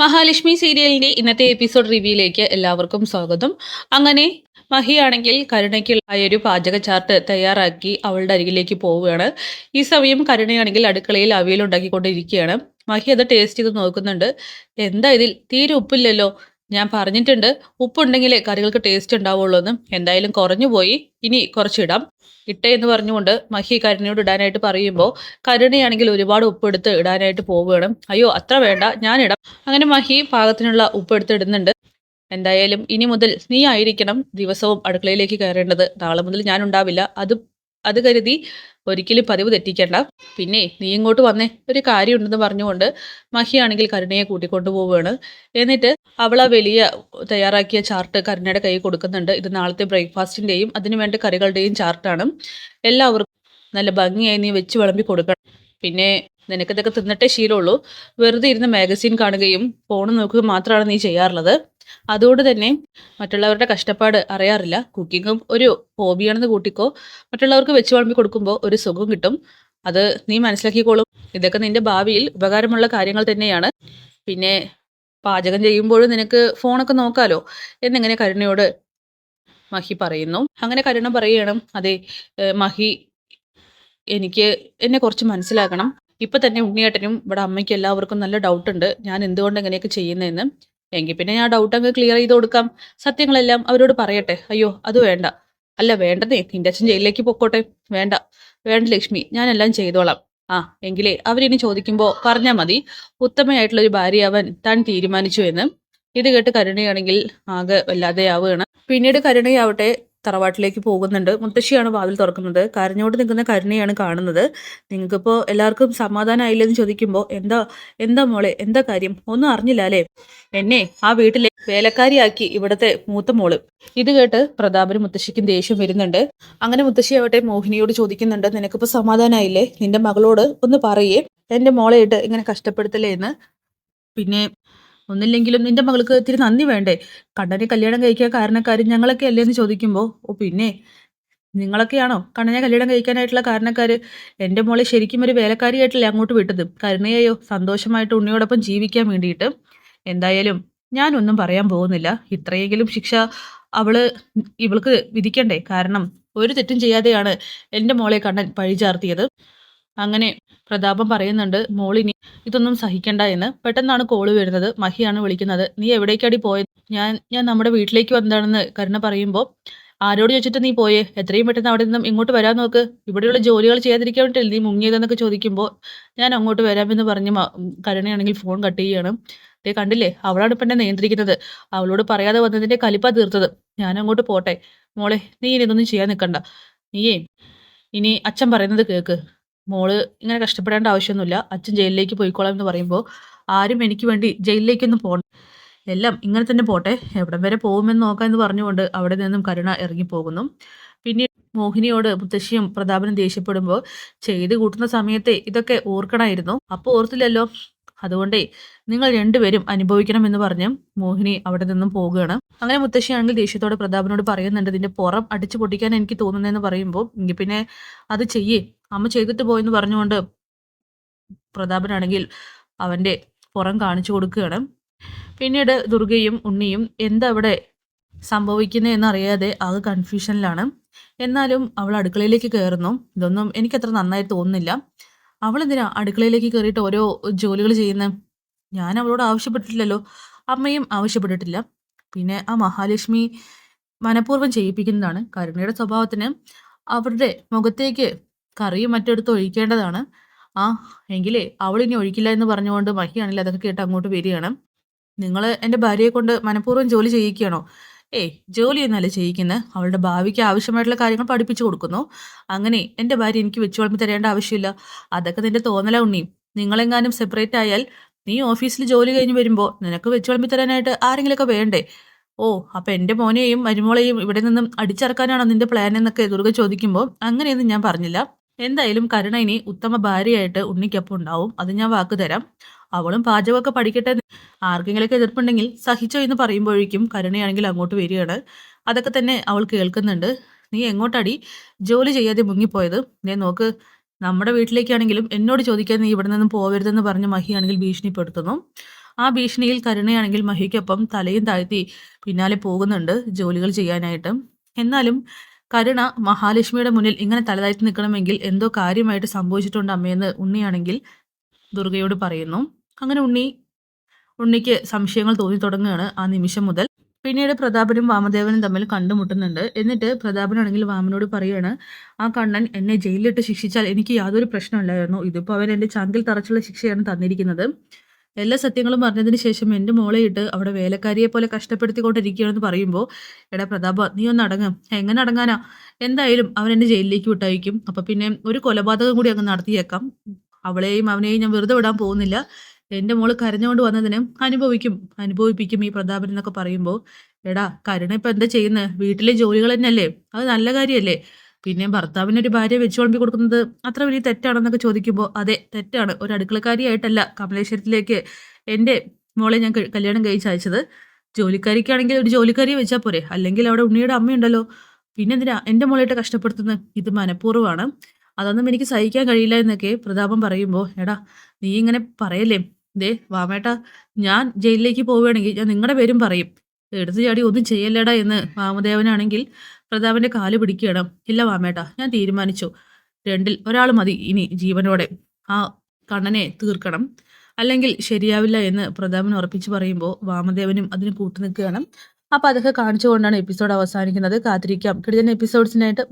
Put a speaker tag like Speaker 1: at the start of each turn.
Speaker 1: മഹാലക്ഷ്മി സീരിയലിന്റെ ഇന്നത്തെ എപ്പിസോഡ് റിവ്യൂയിലേക്ക് എല്ലാവർക്കും സ്വാഗതം. അങ്ങനെ മഹിയാണെങ്കിൽ കരുണയ്ക്കുള്ള ഒരു പാചക ചാർട്ട് തയ്യാറാക്കി അവളുടെ അരികിലേക്ക് പോവുകയാണ്. ഈ സമയം കരുണയാണെങ്കിൽ അടുക്കളയിൽ അവിയൽ ഉണ്ടാക്കിക്കൊണ്ടിരിക്കുകയാണ്. മഹി അത് ടേസ്റ്റ് ചെയ്ത് നോക്കുന്നുണ്ട്. എന്താ ഇതിൽ തീരെ ഉപ്പില്ലല്ലോ? ഞാൻ പറഞ്ഞിട്ടുണ്ട് ഉപ്പുണ്ടെങ്കിലേ കറികൾക്ക് ടേസ്റ്റ് ഉണ്ടാവുള്ളൂ എന്ന്. എന്തായാലും കുറഞ്ഞു പോയി, ഇനി കുറച്ചിടാം. ഇട്ടേ എന്ന് പറഞ്ഞുകൊണ്ട് മഹി കരുണയോട് ഇടാനായിട്ട് പറയുമ്പോൾ കരുണയാണെങ്കിൽ ഒരുപാട് ഉപ്പെടുത്ത് ഇടാനായിട്ട് പോവുകയാണ്. അയ്യോ അത്ര വേണ്ട, ഞാനിടാം. അങ്ങനെ മഹി പാകത്തിനുള്ള ഉപ്പ് എടുത്തിടുന്നുണ്ട്. എന്തായാലും ഇനി മുതൽ നീ ആയിരിക്കണം ദിവസവും അടുക്കളയിലേക്ക് കയറേണ്ടത്. നാളെ മുതൽ ഞാൻ ഉണ്ടാവില്ല. അത് കരുതി ഒരിക്കലും പതിവ് തെറ്റിക്കണ്ട. പിന്നെ നീ ഇങ്ങോട്ട് വന്നേ, ഒരു കാര്യമുണ്ടെന്ന് പറഞ്ഞുകൊണ്ട് മഹിയാണെങ്കിൽ കരുണയെ കൂട്ടിക്കൊണ്ടു പോവുകയാണ്. എന്നിട്ട് അവൾ ആ വലിയ തയ്യാറാക്കിയ ചാർട്ട് കരുണയുടെ കൈ കൊടുക്കുന്നുണ്ട്. ഇത് നാളത്തെ ബ്രേക്ക്ഫാസ്റ്റിന്റെയും അതിനുവേണ്ട കറികളുടെയും ചാർട്ടാണ്. എല്ലാവർക്കും നല്ല ഭംഗിയായി നീ വെച്ച് വിളമ്പി കൊടുക്കണം. പിന്നെ നിനക്കിതൊക്കെ തിന്നിട്ടേ ശീലമുള്ളൂ. വെറുതെ ഇരുന്ന് മാഗസീൻ കാണുകയും ഫോൺ നോക്കുകയും മാത്രമാണ് നീ ചെയ്യാറുള്ളത്. അതുകൊണ്ട് തന്നെ മറ്റുള്ളവരുടെ കഷ്ടപ്പാട് അറിയാറില്ല. കുക്കിങ്ങും ഒരു ഹോബിയാണെന്ന് കൂട്ടിക്കോ. മറ്റുള്ളവർക്ക് വെച്ച് വിളമ്പി കൊടുക്കുമ്പോൾ ഒരു സുഖം കിട്ടും. അത് നീ മനസ്സിലാക്കിക്കോളും. ഇതൊക്കെ നിന്റെ ഭാവിയിൽ ഉപകാരമുള്ള കാര്യങ്ങൾ തന്നെയാണ്. പിന്നെ പാചകം ചെയ്യുമ്പോഴും നിനക്ക് ഫോണൊക്കെ നോക്കാലോ എന്നിങ്ങനെ കരുണയോട് മഹി പറയുന്നു. അങ്ങനെ കരുണ പറയണം, അതെ മഹി, എനിക്ക് എന്നെ കുറച്ച് മനസ്സിലാക്കണം. ഇപ്പൊ തന്നെ ഉണ്ണിയേട്ടനും ഇവിടെ അമ്മയ്ക്ക് എല്ലാവർക്കും നല്ല ഡൗട്ട് ഉണ്ട് ഞാൻ എന്തുകൊണ്ട് എങ്ങനെയൊക്കെ ചെയ്യുന്നതെന്ന്. എങ്കിൽ പിന്നെ ഞാൻ ഡൗട്ട് അങ്ങ് ക്ലിയർ ചെയ്ത് കൊടുക്കാം. സത്യങ്ങളെല്ലാം അവരോട് പറയട്ടെ. അയ്യോ അത് വേണ്ട. അല്ല വേണ്ടതേ, നിന്റെ അച്ഛൻ ജയിലിലേക്ക് പൊക്കോട്ടെ. വേണ്ട വേണ്ട ലക്ഷ്മി, ഞാൻ എല്ലാം ചെയ്തോളാം. ആ എങ്കിലേ അവരിനി ചോദിക്കുമ്പോ പറഞ്ഞാ മതി ഉത്തമയായിട്ടുള്ള ഒരു ഭാര്യയാവാൻ താൻ തീരുമാനിച്ചു എന്ന്. ഇത് കേട്ട് കരുണയാണെങ്കിൽ ആകെ വല്ലാതെയാവുകയാണ്. പിന്നീട് കരുണയാവട്ടെ തറവാട്ടിലേക്ക് പോകുന്നുണ്ട്. മുത്തശ്ശിയാണ് വാതിൽ തുറക്കുന്നത്. കരഞ്ഞോണ്ട് നിൽക്കുന്ന കരുണയാണ് കാണുന്നത്. നിങ്ങൾക്കിപ്പോൾ എല്ലാവർക്കും സമാധാനമായില്ലെന്ന് ചോദിക്കുമ്പോൾ എന്താ എന്താ മോളെ, എന്താ കാര്യം? ഒന്നും അറിഞ്ഞില്ല അല്ലേ? എന്നെ ആ വീട്ടിലെ വേലക്കാരിയാക്കി ഇവിടുത്തെ മൂത്ത മോള്. ഇത് കേട്ട് പ്രതാപനും മുത്തശ്ശിക്കും ദേഷ്യം വരുന്നുണ്ട്. അങ്ങനെ മുത്തശ്ശിയാവട്ടെ മോഹിനിയോട് ചോദിക്കുന്നുണ്ട്, നിനക്കിപ്പോൾ സമാധാനമായില്ലേ? നിന്റെ മകളോട് ഒന്ന് പറയേ എന്റെ മോളെ ഇട്ട് ഇങ്ങനെ കഷ്ടപ്പെടുത്തല്ലേ എന്ന്. പിന്നെ ഒന്നില്ലെങ്കിലും നിന്റെ മകൾക്ക് ഇത്തിരി നന്ദി വേണ്ടേ? കണ്ണനെ കല്യാണം കഴിക്കാൻ കാരണക്കാരും ഞങ്ങളൊക്കെ അല്ലേ എന്ന് ചോദിക്കുമ്പോൾ, ഓ പിന്നെ നിങ്ങളൊക്കെയാണോ കണ്ണനെ കല്യാണം കഴിക്കാനായിട്ടുള്ള കാരണക്കാര്? എന്റെ മോളെ ശരിക്കും ഒരു വേലക്കാരിയായിട്ടല്ലേ അങ്ങോട്ട് വിട്ടത്. കരുണയെയോ സന്തോഷമായിട്ട് ഉണ്ണിയോടൊപ്പം ജീവിക്കാൻ വേണ്ടിയിട്ട്. എന്തായാലും ഞാനൊന്നും പറയാൻ പോകുന്നില്ല. ഇത്രയെങ്കിലും ശിക്ഷ അവള് ഇവൾക്ക് വിധിക്കണ്ടേ? കാരണം ഒരു തെറ്റും ചെയ്യാതെയാണ് എന്റെ മോളെ കണ്ണൻ പഴിചാർത്തിയത്. അങ്ങനെ പ്രതാപം പറയുന്നുണ്ട്, മോളിനി ഇതൊന്നും സഹിക്കണ്ട എന്ന്. പെട്ടെന്നാണ് കോള് വരുന്നത്. മഹിയാണ് വിളിക്കുന്നത്. നീ എവിടേക്കാടി പോയത്? ഞാൻ നമ്മുടെ വീട്ടിലേക്ക് വന്നതാണെന്ന് കരുണ പറയുമ്പോൾ, ആരോട് ചോദിച്ചിട്ട് നീ പോയേ? എത്രയും പെട്ടെന്ന് അവിടെ നിന്നും ഇങ്ങോട്ട് വരാൻ നോക്ക്. ഇവിടെയുള്ള ജോലികൾ ചെയ്യാതിരിക്കാൻ വേണ്ടിയിട്ടല്ലേ നീ മുങ്ങിയതെന്നൊക്കെ ചോദിക്കുമ്പോൾ, ഞാൻ അങ്ങോട്ട് വരാമെന്ന് പറഞ്ഞ് കരുണയാണെങ്കിൽ ഫോൺ കട്ട് ചെയ്യാണ്. ദേ കണ്ടില്ലേ, അവളാണ് ഇപ്പം എന്നെ നിയന്ത്രിക്കുന്നത്. അവളോട് പറയാതെ വന്നതിന്റെ കലിപ്പാ തീർത്തത്. ഞാൻ അങ്ങോട്ട് പോട്ടെ. മോളെ നീ ഇനി ഇതൊന്നും ചെയ്യാൻ നിൽക്കണ്ട. നീയേ ഇനി അച്ഛൻ പറയുന്നത് കേക്ക്. മോള് ഇങ്ങനെ കഷ്ടപ്പെടേണ്ട ആവശ്യമൊന്നുമില്ല. അച്ഛൻ ജയിലിലേക്ക് പോയിക്കോളാം എന്ന് പറയുമ്പോൾ, ആരും എനിക്ക് വേണ്ടി ജയിലിലേക്കൊന്നും പോകണ്ട. എല്ലാം ഇങ്ങനെ തന്നെ പോട്ടെ. എവിടം വരെ പോകുമെന്ന് നോക്കാം എന്ന് പറഞ്ഞുകൊണ്ട് അവിടെ നിന്നും കരുണ ഇറങ്ങിപ്പോകുന്നു. പിന്നീട് മോഹിനിയോട് മുത്തശ്ശിയും പ്രതാപനും ദേഷ്യപ്പെടുമ്പോൾ, ചെയ്ത് കൂട്ടുന്ന സമയത്തെ ഇതൊക്കെ ഓർക്കണമായിരുന്നു. അപ്പോൾ ഓർത്തില്ലല്ലോ. അതുകൊണ്ടേ നിങ്ങൾ രണ്ടുപേരും അനുഭവിക്കണം എന്ന് പറഞ്ഞ് മോഹിനി അവിടെ നിന്നും പോകുകയാണ്. അങ്ങനെ മുത്തശ്ശിയാണെങ്കിൽ ദേഷ്യത്തോടെ പ്രതാപനോട് പറയുന്നുണ്ട്, ഇതിന്റെ പുറം അടിച്ചു പൊട്ടിക്കാൻ എനിക്ക് തോന്നുന്നതെന്ന് പറയുമ്പോൾ, എങ്കിൽ പിന്നെ അത് ചെയ്യേ, അമ്മ ചെയ്തിട്ട് പോയെന്ന് പറഞ്ഞുകൊണ്ട് പ്രതാപനാണെങ്കിൽ അവന്റെ പുറം കാണിച്ചു കൊടുക്കുകയാണ്. പിന്നീട് ദുർഗയും ഉണ്ണിയും എന്താ അവിടെ സംഭവിക്കുന്നത് എന്നറിയാതെ ആകെ കൺഫ്യൂഷനിലാണ്. എന്നാലും അവൾ അടുക്കളയിലേക്ക് കയറുന്നു. ഇതൊന്നും എനിക്കത്ര നന്നായി തോന്നുന്നില്ല. അവൾ എന്തിനാ അടുക്കളയിലേക്ക് കയറിയിട്ട് ഓരോ ജോലികൾ ചെയ്യുന്നത്? ഞാൻ അവളോട് ആവശ്യപ്പെട്ടിട്ടില്ലല്ലോ. അമ്മയും ആവശ്യപ്പെട്ടിട്ടില്ല. പിന്നെ ആ മഹാലക്ഷ്മി മനഃപൂർവ്വം ചെയ്യിപ്പിക്കുന്നതാണ്. കരുണയുടെ സ്വഭാവത്തിന് അവരുടെ മുഖത്തേക്ക് കറിയും മറ്റെടുത്ത് ഒഴിക്കേണ്ടതാണ്. ആ എങ്കിലേ അവളിനി ഒഴിക്കില്ല എന്ന് പറഞ്ഞുകൊണ്ട് മഹിയാണെങ്കിൽ അതൊക്കെ കേട്ട് അങ്ങോട്ട് വരികയാണ്. നിങ്ങൾ എൻ്റെ ഭാര്യയെ കൊണ്ട് മനഃപൂർവ്വം ജോലി ചെയ്യിക്കുകയാണോ? ഏയ് ജോലിയൊന്നുമല്ല ചെയ്യിക്കുന്നത്. അവളുടെ ഭാവിക്ക് ആവശ്യമായിട്ടുള്ള കാര്യങ്ങൾ പഠിപ്പിച്ചു കൊടുക്കുന്നു. അങ്ങനെ എൻ്റെ ഭാര്യ എനിക്ക് വെച്ച് വിളമ്പി തരേണ്ട ആവശ്യമില്ല. അതൊക്കെ നിന്റെ തോന്നല ഉണ്ണി. നിങ്ങളെങ്ങാനും സെപ്പറേറ്റ് ആയാൽ നീ ഓഫീസിൽ ജോലി കഴിഞ്ഞ് വരുമ്പോൾ നിനക്ക് വെച്ച് വിളമ്പി തരാനായിട്ട് ആരെങ്കിലുമൊക്കെ വേണ്ടേ? ഓ അപ്പൊ എൻ്റെ മോനെയും മരുമോളെയും ഇവിടെ നിന്നും അടിച്ചിറക്കാനാണോ നിന്റെ പ്ലാൻ എന്നൊക്കെ ദുർഗ ചോദിക്കുമ്പോൾ, അങ്ങനെയൊന്നും ഞാൻ പറഞ്ഞില്ല. എന്തായാലും കരുണ ഇനി ഉത്തമ ഭാര്യയായിട്ട് ഉണ്ണിക്കൊപ്പം ഉണ്ടാവും. അത് ഞാൻ വാക്ക് തരാം. അവളും പാചകമൊക്കെ പഠിക്കട്ടെ. ആർക്കെങ്കിലൊക്കെ എതിർപ്പുണ്ടെങ്കിൽ സഹിച്ചോ എന്ന് പറയുമ്പോഴേക്കും കരുണയാണെങ്കിൽ അങ്ങോട്ട് വരികയാണ്. അതൊക്കെ തന്നെ അവൾ കേൾക്കുന്നുണ്ട്. നീ എങ്ങോട്ടാടി ജോലി ചെയ്യാതെ മുങ്ങിപ്പോയത്? ഞാൻ നോക്ക്, നമ്മുടെ വീട്ടിലേക്കാണെങ്കിലും എന്നോട് ചോദിക്കാൻ നീ ഇവിടെ നിന്നും പോവരുതെന്ന് പറഞ്ഞ് മഹിയാണെങ്കിൽ ഭീഷണിപ്പെടുത്തുന്നു. ആ ഭീഷണിയിൽ കരുണയാണെങ്കിൽ മഹിക്കൊപ്പം തലയും താഴ്ത്തി പിന്നാലെ പോകുന്നുണ്ട് ജോലികൾ ചെയ്യാനായിട്ട്. എന്നാലും കരുണ മഹാലക്ഷ്മിയുടെ മുന്നിൽ ഇങ്ങനെ തലതാഴ്ത്തി നിൽക്കണമെങ്കിൽ എന്തോ കാര്യമായിട്ട് സംഭവിച്ചിട്ടുണ്ട് അമ്മയെന്ന് ഉണ്ണിയാണെങ്കിൽ ദുർഗയോട് പറയുന്നു. അങ്ങനെ ഉണ്ണിക്ക് സംശയങ്ങൾ തോന്നി തുടങ്ങുകയാണ് ആ നിമിഷം മുതൽ. പിന്നീട് പ്രതാപനും വാമദേവനും തമ്മിൽ കണ്ടുമുട്ടുന്നുണ്ട്. എന്നിട്ട് പ്രതാപനാണെങ്കിൽ വാമനോട് പറയുകയാണ്, ആ കണ്ണൻ എന്നെ ജയിലിലിട്ട് ശിക്ഷിച്ചാൽ എനിക്ക് യാതൊരു പ്രശ്നമില്ലായിരുന്നു. ഇതിപ്പോൾ അവൻ എൻ്റെ ചങ്കിൽ തറച്ചുള്ള ശിക്ഷയാണ് തന്നിരിക്കുന്നത്. എല്ലാ സത്യങ്ങളും പറഞ്ഞതിന് ശേഷം എൻ്റെ മോളെ ഇട്ട് അവിടെ വേലക്കാരിയെ പോലെ കഷ്ടപ്പെടുത്തിക്കൊണ്ടിരിക്കുകയാണെന്ന് പറയുമ്പോൾ, എടാ പ്രതാപ, നീ ഒന്ന് അടങ്ങ്. എങ്ങനെ അടങ്ങാനാ? എന്തായാലും അവൻ എന്നെ ജയിലിലേക്ക് വിട്ടയക്കും. അപ്പം പിന്നെ ഒരു കൊലപാതകം കൂടി അങ്ങ് നടത്തിയേക്കാം. അവളെയും അവനെയും ഞാൻ വെറുതെ വിടാൻ പോകുന്നില്ല. എൻ്റെ മോള് കരഞ്ഞുകൊണ്ട് വന്നതിന് അനുഭവിപ്പിക്കും ഈ പ്രതാപൻ എന്നൊക്കെ പറയുമ്പോൾ, എടാ കരുണ ഇപ്പം എന്താ ചെയ്യുന്നത്? വീട്ടിലെ ജോലികൾ തന്നെയല്ലേ? അത് നല്ല കാര്യമല്ലേ? പിന്നെ ഭർത്താവിനൊരു ഭാര്യ വെച്ച് വിളമ്പി കൊടുക്കുന്നത് അത്ര വലിയ തെറ്റാണെന്നൊക്കെ ചോദിക്കുമ്പോൾ, അതെ തെറ്റാണ്. ഒരു അടുക്കളക്കാരിയായിട്ടല്ല കമലേശ്വരത്തിലേക്ക് എൻ്റെ മോളെ ഞാൻ കല്യാണം കഴിച്ചയച്ചത്. ജോലിക്കാരിക്കാണെങ്കിൽ ഒരു ജോലിക്കാരിയെ വെച്ചാൽ പോരെ? അല്ലെങ്കിൽ അവിടെ ഉണ്ണിയുടെ അമ്മയുണ്ടല്ലോ. പിന്നെന്തിനാ എൻ്റെ മോളായിട്ട് കഷ്ടപ്പെടുത്തുന്നത്? ഇത് മനഃപൂർവ്വമാണ്. അതൊന്നും എനിക്ക് സഹിക്കാൻ കഴിയില്ല എന്നൊക്കെ പ്രതാപൻ പറയുമ്പോൾ, എടാ നീ ഇങ്ങനെ പറയല്ലേ. ദേ വാമേട്ടാ, ഞാൻ ജയിലിലേക്ക് പോവുകയാണെങ്കിൽ ഞാൻ നിങ്ങളുടെ പേരും പറയും. എടുത്തു ചാടി ഒന്നും ചെയ്യല്ലേടാ എന്ന് വാമദേവനാണെങ്കിൽ പ്രതാപന്റെ കാല് പിടിക്കുകയാണ്. ഇല്ല വാമേട്ടാ, ഞാൻ തീരുമാനിച്ചു. രണ്ടിൽ ഒരാൾ മതി ഇനി ജീവനോടെ ആ കണ്ണനെ തീർക്കണം. അല്ലെങ്കിൽ ശരിയാവില്ല എന്ന് പ്രതാപൻ ഉറപ്പിച്ചു പറയുമ്പോൾ വാമദേവനും അതിന് കൂട്ടുനിൽക്കുകയാണ്. അപ്പോൾ അതൊക്കെ കാണിച്ചുകൊണ്ടാണ് എപ്പിസോഡ് അവസാനിക്കുന്നത്. കാത്തിരിക്കാം കിടിലൻ എപ്പിസോഡ്സിനായിട്ട്.